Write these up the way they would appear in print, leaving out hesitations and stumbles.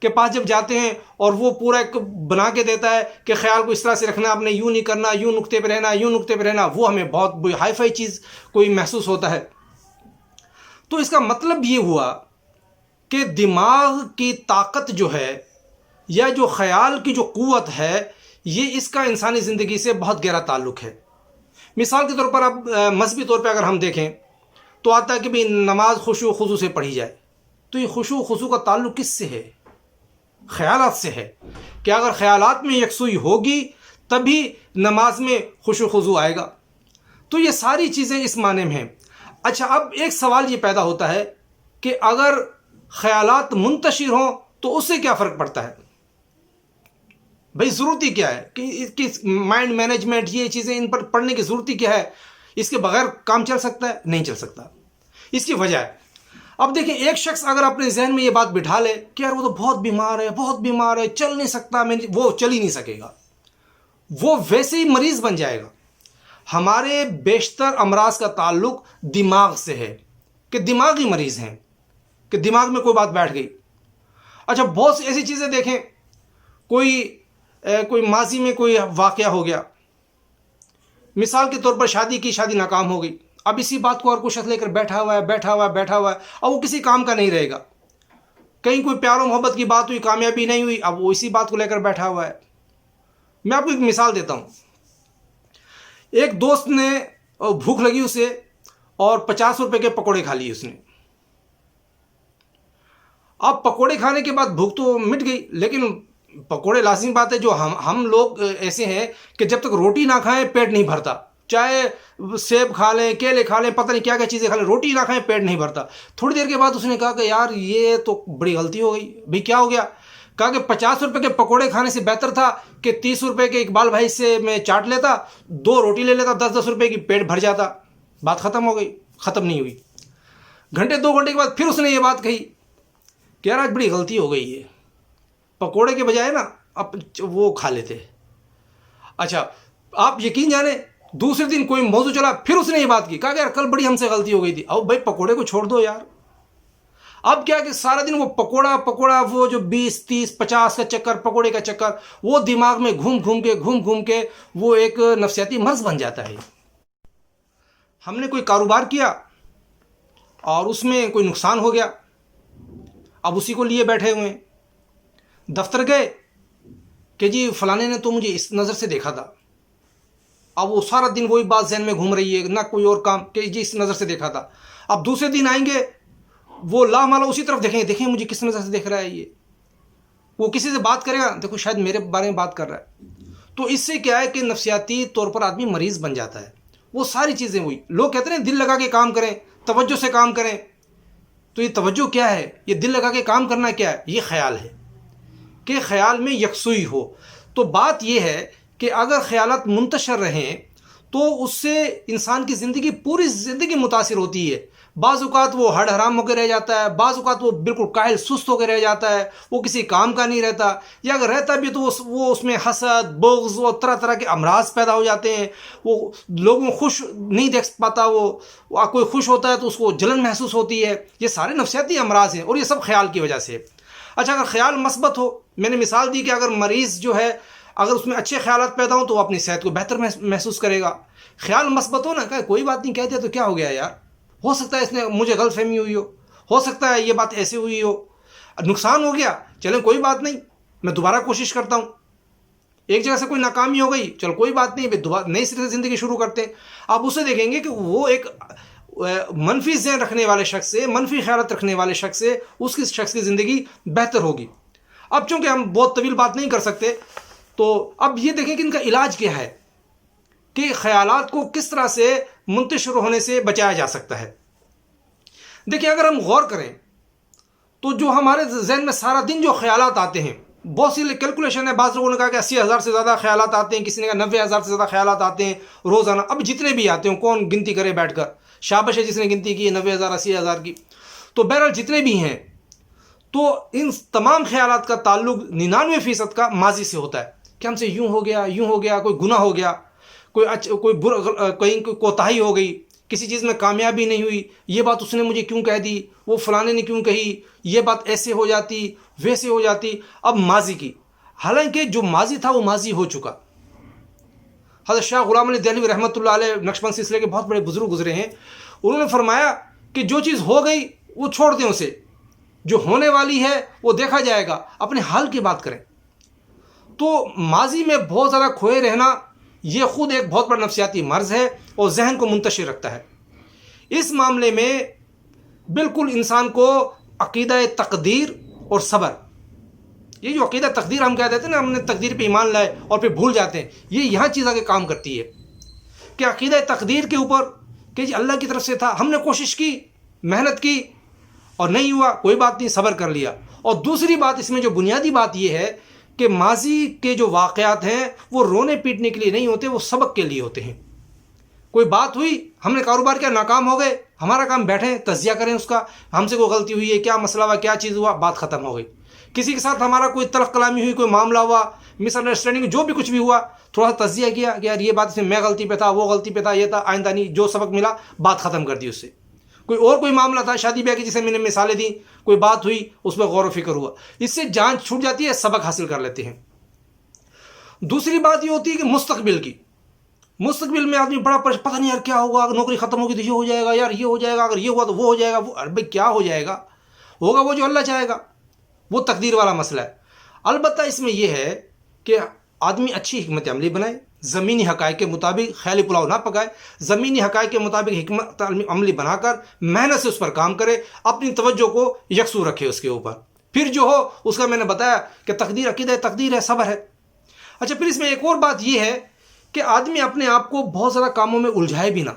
کے پاس جب جاتے ہیں اور وہ پورا ایک بنا کے دیتا ہے کہ خیال کو اس طرح سے رکھنا، آپ نے یوں نہیں کرنا، یوں نقطے پہ رہنا، یوں نقطے پہ رہنا، وہ ہمیں بہت ہائی فائی چیز کوئی محسوس ہوتا ہے۔ تو اس کا مطلب یہ ہوا کہ دماغ کی طاقت جو ہے یا جو خیال کی جو قوت ہے، یہ اس کا انسانی زندگی سے بہت گہرا تعلق ہے۔ مثال کے طور پر اب مذہبی طور پہ اگر ہم دیکھیں تو آتا ہے کہ بھی نماز خشوع و خضوع سے پڑھی جائے، تو یہ خشوع و خضوع کا تعلق کس سے ہے؟ خیالات سے ہے، کہ اگر خیالات میں یکسوئی ہوگی تبھی نماز میں خشوع و خضوع آئے گا۔ تو یہ ساری چیزیں اس معنی میں ہیں۔ اچھا، اب ایک سوال یہ پیدا ہوتا ہے کہ اگر خیالات منتشر ہوں تو اس سے کیا فرق پڑتا ہے؟ بھئی ضرورت ہی کیا ہے کہ مائنڈ مینجمنٹ، یہ چیزیں ان پر پڑھنے کی ضرورت ہی کیا ہے؟ اس کے بغیر کام چل سکتا ہے؟ نہیں چل سکتا۔ اس کی وجہ ہے، اب دیکھیں ایک شخص اگر اپنے ذہن میں یہ بات بٹھا لے کہ یار وہ تو بہت بیمار ہے، بہت بیمار ہے، چل نہیں سکتا، وہ چل ہی نہیں سکے گا، وہ ویسے ہی مریض بن جائے گا۔ ہمارے بیشتر امراض کا تعلق دماغ سے ہے، کہ دماغی مریض ہیں، کہ دماغ میں کوئی بات بیٹھ گئی۔ اچھا، بہت سی ایسی چیزیں دیکھیں، کوئی ماضی میں کوئی واقعہ ہو گیا، مثال کے طور پر شادی ناکام ہو گئی، اب اسی بات کو اور کوئی شخص لے کر بیٹھا ہوا ہے، اب وہ کسی کام کا نہیں رہے گا۔ کہیں کوئی پیار و محبت کی بات ہوئی، کامیابی نہیں ہوئی، اب وہ اسی بات کو لے کر بیٹھا ہوا ہے۔ میں آپ کو ایک مثال دیتا ہوں۔ ایک دوست نے بھوک لگی اسے اور 50 روپے کے پکوڑے کھا لیے اس نے۔ اب پکوڑے کھانے کے بعد بھوک تو مٹ گئی، لیکن پکوڑے لازمی بات ہے، جو ہم لوگ ایسے ہیں کہ جب تک روٹی نہ کھائیں پیٹ نہیں بھرتا، چاہے سیب کھا لیں، کیلے کھا لیں، پتہ نہیں کیا کیا چیزیں کھا لیں، روٹی نہ کھائیں پیٹ نہیں بھرتا۔ تھوڑی دیر کے بعد اس نے کہا کہ یار یہ تو بڑی غلطی ہو گئی۔ بھئی کیا ہو گیا؟ کہا کہ 50 روپے کے پکوڑے کھانے سے بہتر تھا کہ 30 روپے کے اقبال بھائی سے میں چاٹ لیتا، 2 روٹی لے لیتا 10 روپے کی، پیٹ بھر جاتا۔ بات ختم ہو گئی، ختم نہیں ہوئی۔ گھنٹے 2 گھنٹے کے بعد پھر اس نے یہ بات کہی کہ یار آج بڑی غلطی ہو گئی ہے، پکوڑے کے بجائے نا اب وہ کھا لیتے۔ اچھا، آپ یقین جانیں دوسرے دن کوئی موضوع چلا، پھر اس نے یہ بات کی، کہا کہ یار کل بڑی ہم سے غلطی ہو گئی تھی۔ اب بھائی پکوڑے کو چھوڑ دو یار۔ اب کیا کہ سارا دن وہ پکوڑا وہ جو 20 30 50 کا چکر، پکوڑے کا چکر، وہ دماغ میں گھوم گھوم کے وہ ایک نفسیاتی مرض بن جاتا ہے۔ ہم نے کوئی کاروبار کیا اور اس میں کوئی نقصان ہو گیا، اب اسی کو لیے بیٹھے ہوئے ہیں۔ دفتر گئے کہ جی فلانے نے تو مجھے اس نظر سے دیکھا تھا، اب وہ سارا دن وہی بات ذہن میں گھوم رہی ہے، نہ کوئی اور کام کہ جی اس نظر سے دیکھا تھا۔ اب دوسرے دن آئیں گے، وہ لا مالا اسی طرف دیکھیں مجھے کس نظر سے دیکھ رہا ہے یہ۔ وہ کسی سے بات کرے گا، دیکھو شاید میرے بارے میں بات کر رہا ہے۔ تو اس سے کیا ہے کہ نفسیاتی طور پر آدمی مریض بن جاتا ہے۔ وہ ساری چیزیں ہوئی، لوگ کہتے ہیں دل لگا کے کام کریں، توجہ سے کام کریں۔ تو یہ توجہ کیا ہے؟ یہ دل لگا کے کام کرنا کیا ہے؟ یہ خیال ہے کہ خیال میں یکسوئی ہو۔ تو بات یہ ہے کہ اگر خیالات منتشر رہیں تو اس سے انسان کی زندگی، پوری زندگی متاثر ہوتی ہے۔ بعض اوقات وہ ہڑ حرام ہو کے رہ جاتا ہے، بعض اوقات وہ بالکل کاہل سست ہو کے رہ جاتا ہے، وہ کسی کام کا نہیں رہتا، یا اگر رہتا بھی تو وہ اس میں حسد، بغض اور طرح طرح کے امراض پیدا ہو جاتے ہیں۔ وہ لوگوں کو خوش نہیں دیکھ پاتا، وہ کوئی خوش ہوتا ہے تو اس کو جلن محسوس ہوتی ہے۔ یہ سارے نفسیاتی امراض ہیں اور یہ سب خیال کی وجہ سے۔ اچھا، اگر خیال مثبت ہو، میں نے مثال دی کہ اگر مریض جو ہے اگر اس میں اچھے خیالات پیدا ہوں تو وہ اپنی صحت کو بہتر محسوس کرے گا۔ خیال مثبت ہو نا، کہ کوئی بات نہیں، کہہ دیا تو کیا ہو گیا یار، ہو سکتا ہے اس نے مجھے غلط فہمی ہوئی ہو سکتا ہے یہ بات ایسے ہوئی ہو، نقصان ہو گیا، چلیں کوئی بات نہیں، میں دوبارہ کوشش کرتا ہوں۔ ایک جگہ سے کوئی ناکامی ہو گئی، چلو کوئی بات نہیں، دوبارہ نئی سرے سے زندگی شروع کرتے ہیں۔ آپ اسے دیکھیں گے کہ وہ ایک منفی ذہن رکھنے والے شخص سے، منفی خیالات رکھنے والے شخص سے، اس کی شخص کی زندگی بہتر ہوگی۔ اب چونکہ ہم بہت طویل بات نہیں کر سکتے، تو اب یہ دیکھیں کہ ان کا علاج کیا ہے، کہ خیالات کو کس طرح سے منتشر ہونے سے بچایا جا سکتا ہے۔ دیکھیں اگر ہم غور کریں تو جو ہمارے ذہن میں سارا دن جو خیالات آتے ہیں، بہت سی کیلکولیشن ہے، بعض لوگوں نے کہا کہ 80,000 سے زیادہ خیالات آتے ہیں، کسی نے کہا 90,000 سے زیادہ خیالات آتے ہیں روزانہ۔ اب جتنے بھی آتے ہیں کون گنتی کرے بیٹھ کر، شابش ہے جس نے گنتی کی ہے 90,000 80,000 کی۔ تو بہرحال جتنے بھی ہیں، تو ان تمام خیالات کا تعلق 99% کا ماضی سے ہوتا ہے، کہ ہم سے یوں ہو گیا، کوئی گناہ ہو گیا، کہیں کوتاہی ہو گئی، کسی چیز میں کامیابی نہیں ہوئی، یہ بات اس نے مجھے کیوں کہہ دی، وہ فلانے نے کیوں کہی، یہ بات ایسے ہو جاتی، ویسے ہو جاتی. اب ماضی کی، حالانکہ جو ماضی تھا وہ ماضی ہو چکا. حضرت شاہ غلام علی دہلوی رحمۃ اللہ علیہ نقشبند سلسلے کے بہت بڑے بزرگ گزرے ہیں، انہوں نے فرمایا کہ جو چیز ہو گئی وہ چھوڑ دیں اسے، جو ہونے والی ہے وہ دیکھا جائے گا، اپنے حال کی بات کریں. تو ماضی میں بہت زیادہ کھوئے رہنا یہ خود ایک بہت بڑا نفسیاتی مرض ہے اور ذہن کو منتشر رکھتا ہے. اس معاملے میں بالکل انسان کو عقیدہ تقدیر اور صبر، یہ جو عقیدہ تقدیر ہم کہہ دیتے ہیں نا، ہم نے تقدیر پہ ایمان لائے اور پھر بھول جاتے ہیں، یہ یہاں چیز آگے کام کرتی ہے کہ عقیدہ تقدیر کے اوپر کہ جی اللہ کی طرف سے تھا، ہم نے کوشش کی، محنت کی اور نہیں ہوا، کوئی بات نہیں، صبر کر لیا. اور دوسری بات اس میں جو بنیادی بات یہ ہے کہ ماضی کے جو واقعات ہیں وہ رونے پیٹنے کے لیے نہیں ہوتے، وہ سبق کے لیے ہوتے ہیں. کوئی بات ہوئی، ہم نے کاروبار کیا، ناکام ہو گئے، ہمارا کام بیٹھیں تجزیہ کریں اس کا، ہم سے کوئی غلطی ہوئی ہے، کیا مسئلہ ہوا، کیا چیز ہوا، بات ختم ہو گئی. کسی کے ساتھ ہمارا کوئی تلخ کلامی ہوئی، کوئی معاملہ ہوا، مس انڈرسٹینڈنگ، جو بھی کچھ بھی ہوا، تھوڑا سا تجزیہ کیا کہ یار یہ بات اس میں میں غلطی پہ تھا، وہ غلطی پہ تھا، یہ تھا، آئندہ نہیں، جو سبق ملا بات ختم کر دی اس سے. کوئی معاملہ تھا شادی بیاہ کی جسے میں نے مثالیں دیں، کوئی بات ہوئی اس پہ غور و فکر ہوا، اس سے جان چھوٹ جاتی ہے، سبق حاصل کر لیتے ہیں. دوسری بات یہ ہوتی ہے کہ مستقبل میں آدمی بڑا پتہ نہیں یار کیا ہوگا، اگر نوکری ختم ہوگی تو یہ ہو جائے گا، یار یہ ہو جائے گا، اگر یہ ہوا تو وہ ہو جائے گا. وہ بھائی کیا ہو جائے گا، ہوگا وہ جو اللہ چاہے گا، وہ تقدیر والا مسئلہ ہے. البتہ اس میں یہ ہے کہ آدمی اچھی حکمت عملی بنائے، زمینی حقائق کے مطابق خیالی پلاؤ نہ پکائے، زمینی حقائق کے مطابق حکمت عملی بنا کر محنت سے اس پر کام کرے، اپنی توجہ کو یکسو رکھے اس کے اوپر. پھر جو ہو اس کا میں نے بتایا کہ تقدیر عقیدہ تقدیر ہے، صبر ہے. اچھا، پھر اس میں ایک اور بات یہ ہے کہ آدمی اپنے آپ کو بہت زیادہ کاموں میں الجھائے بھی نہ.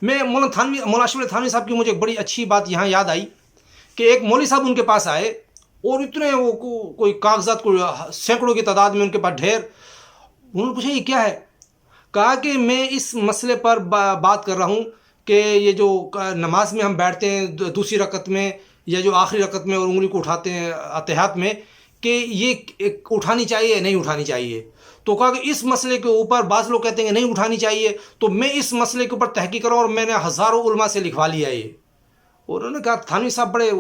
میں مولانا اشرف تھانوی صاحب کی مجھے ایک بڑی اچھی بات یہاں یاد آئی کہ ایک مولوی صاحب ان کے پاس آئے اور اتنے کوئی کاغذات کوئی سینکڑوں کی تعداد میں ان کے پاس ڈھیر. انہوں نے پوچھا یہ کیا ہے؟ کہا کہ میں اس مسئلے پر بات کر رہا ہوں کہ یہ جو نماز میں ہم بیٹھتے ہیں دوسری رکعت میں یا جو آخری رکعت میں اور انگلی کو اٹھاتے ہیں اتحیات میں، کہ یہ اٹھانی چاہیے نہیں اٹھانی چاہیے. تو کہا کہ اس مسئلے کے اوپر بعض لوگ کہتے ہیں کہ نہیں اٹھانی چاہیے، تو میں اس مسئلے کے اوپر تحقیق کروں اور میں نے ہزاروں علماء سے لکھوا لیا یہ. اور انہوں نے کہا، تھانوی صاحب بڑے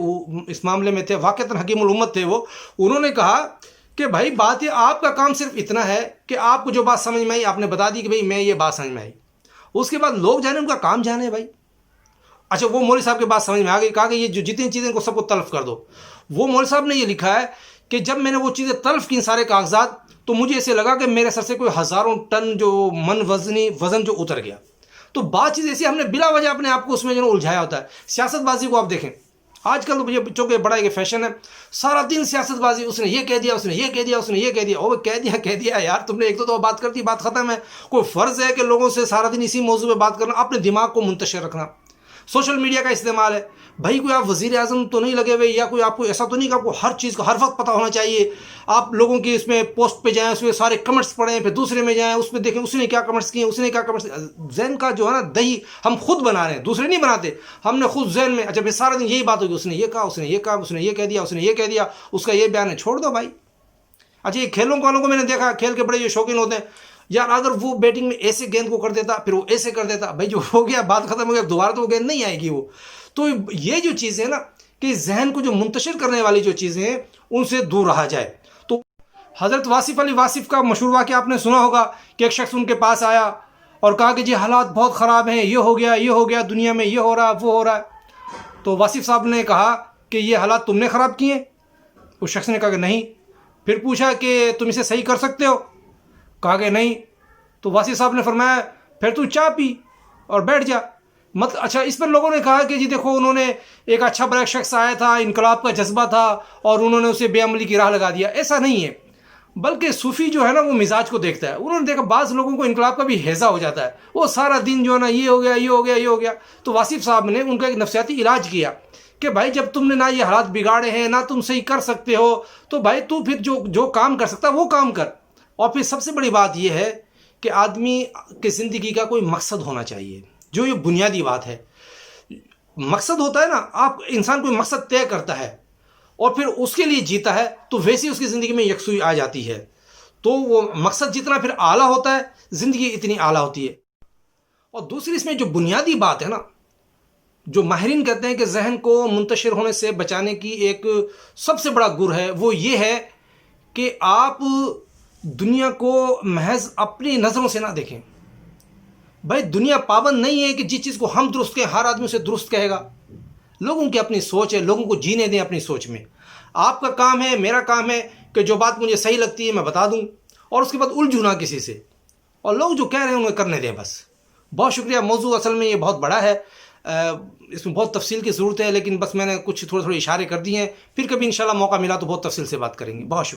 اس معاملے میں تھے، واقعتاً حکیم الامت تھے وہ. انہوں نے کہا کہ بھائی بات یہ آپ کا کام صرف اتنا ہے کہ آپ کو جو بات سمجھ میں آئی آپ نے بتا دی کہ بھائی میں یہ بات سمجھ میں آئی، اس کے بعد لوگ جانے ان کا کام جانے بھائی. اچھا، وہ مولوی صاحب کے بات سمجھ میں آ گئی، کہا کہ یہ جو جتنی چیزیں کو سب کو تلف کر دو. وہ مولوی صاحب نے یہ لکھا ہے کہ جب میں نے وہ چیزیں تلف کی سارے کاغذات، تو مجھے ایسے لگا کہ میرے سر سے کوئی ہزاروں ٹن جو وزن جو اتر گیا. تو بات چیز ایسی ہم نے بلا وجہ اپنے آپ کو اس میں جو الجھایا ہوتا ہے. سیاست بازی کو آپ دیکھیں، آج کل تو چونکہ بڑا ایک فیشن ہے، سارا دن سیاست بازی، اس نے یہ کہہ دیا، اس نے یہ کہہ دیا، اس نے یہ کہہ دیا. وہ کہہ دیا یار، تم نے ایک دو بات کر دی، بات ختم ہے. کوئی فرض ہے کہ لوگوں سے سارا دن اسی موضوع پہ بات کرنا، اپنے دماغ کو منتشر رکھنا. سوشل میڈیا کا استعمال ہے بھائی، کوئی آپ وزیر اعظم تو نہیں لگے ہوئے، یا کوئی آپ کو ایسا تو نہیں کہ آپ کو ہر چیز کا ہر وقت پتہ ہونا چاہیے. آپ لوگوں کی اس میں پوسٹ پہ جائیں، اس میں سارے کمنٹس پڑھیں، پھر دوسرے میں جائیں، اس میں دیکھیں اس نے کیا کمنٹس کیے، اس نے کیا کمنٹس. ذہن کا جو ہے نا دہی ہم خود بنا رہے ہیں، دوسرے نہیں بناتے. ہم نے خود ذہن میں، اچھا سارا دن یہی بات ہوگی، اس نے یہ کہا، اس نے یہ کہا، اس نے یہ کہہ دیا، اس نے یہ کہہ دیا، اس کا یہ بیان ہے، چھوڑ دو بھائی. اچھا، یہ کھیلوں والوں کو میں نے دیکھا، کھیل کے بڑے یہ شوقین ہوتے ہیں یار، اگر وہ بیٹنگ میں ایسے گیند کو کر دیتا، پھر وہ ایسے کر دیتا، بھائی جو ہو گیا بات ختم ہو گیا، دوبارہ تو وہ گیند نہیں آئے گی. وہ تو یہ جو چیزیں نا کہ ذہن کو جو منتشر کرنے والی جو چیزیں ہیں ان سے دور رہا جائے. تو حضرت واصف علی واصف کا مشہور واقعہ آپ نے سنا ہوگا کہ ایک شخص ان کے پاس آیا اور کہا کہ جی حالات بہت خراب ہیں، یہ ہو گیا، دنیا میں یہ ہو رہا ہے، وہ ہو رہا ہے. تو واصف صاحب نے کہا کہ یہ حالات تم نے خراب کیے؟ اس شخص نے کہا کہ نہیں. پھر پوچھا کہ تم اسے صحیح کر سکتے ہو؟ کہا کہ نہیں. تو واصف صاحب نے فرمایا پھر تو چائے پی اور بیٹھ جا. اچھا، اس پر لوگوں نے کہا کہ جی دیکھو، انہوں نے ایک اچھا بڑا شخص آیا تھا، انقلاب کا جذبہ تھا اور انہوں نے اسے بے عملی کی راہ لگا دیا. ایسا نہیں ہے، بلکہ صوفی جو ہے نا وہ مزاج کو دیکھتا ہے. انہوں نے دیکھا بعض لوگوں کو انقلاب کا بھی ہیضہ ہو جاتا ہے، وہ سارا دن جو ہے نا یہ ہو گیا. تو واصف صاحب نے ان کا ایک نفسیاتی علاج کیا کہ بھائی جب تم نے نہ یہ حالات بگاڑے ہیں، نہ تم صحیح کر سکتے ہو، تو بھائی تو پھر جو کام کر سکتا ہے وہ کام کر. اور پھر سب سے بڑی بات یہ ہے کہ آدمی کی زندگی کا کوئی مقصد ہونا چاہیے. جو یہ بنیادی بات ہے، مقصد ہوتا ہے نا، آپ انسان کوئی مقصد طے کرتا ہے اور پھر اس کے لیے جیتا ہے، تو ویسے اس کی زندگی میں یکسوئی آ جاتی ہے. تو وہ مقصد جتنا پھر اعلیٰ ہوتا ہے، زندگی اتنی اعلیٰ ہوتی ہے. اور دوسری اس میں جو بنیادی بات ہے نا جو ماہرین کہتے ہیں کہ ذہن کو منتشر ہونے سے بچانے کی ایک سب سے بڑا گر ہے وہ یہ ہے کہ آپ دنیا کو محض اپنی نظروں سے نہ دیکھیں. بھائی دنیا پابند نہیں ہے کہ جس چیز کو ہم درست کہیں ہر آدمی اسے درست کہے گا. لوگوں کی اپنی سوچ ہے، لوگوں کو جینے دیں اپنی سوچ میں. آپ کا کام ہے، میرا کام ہے کہ جو بات مجھے صحیح لگتی ہے میں بتا دوں، اور اس کے بعد الجھوں نہ کسی سے، اور لوگ جو کہہ رہے ہیں انہیں کرنے دیں بس. بہت شکریہ. موضوع اصل میں یہ بہت بڑا ہے، اس میں بہت تفصیل کی ضرورت ہے، لیکن بس میں نے کچھ تھوڑے اشارے کر دیے ہیں. پھر کبھی انشاءاللہ موقع ملا تو بہت تفصیل سے بات کریں گے. بہت شکریہ.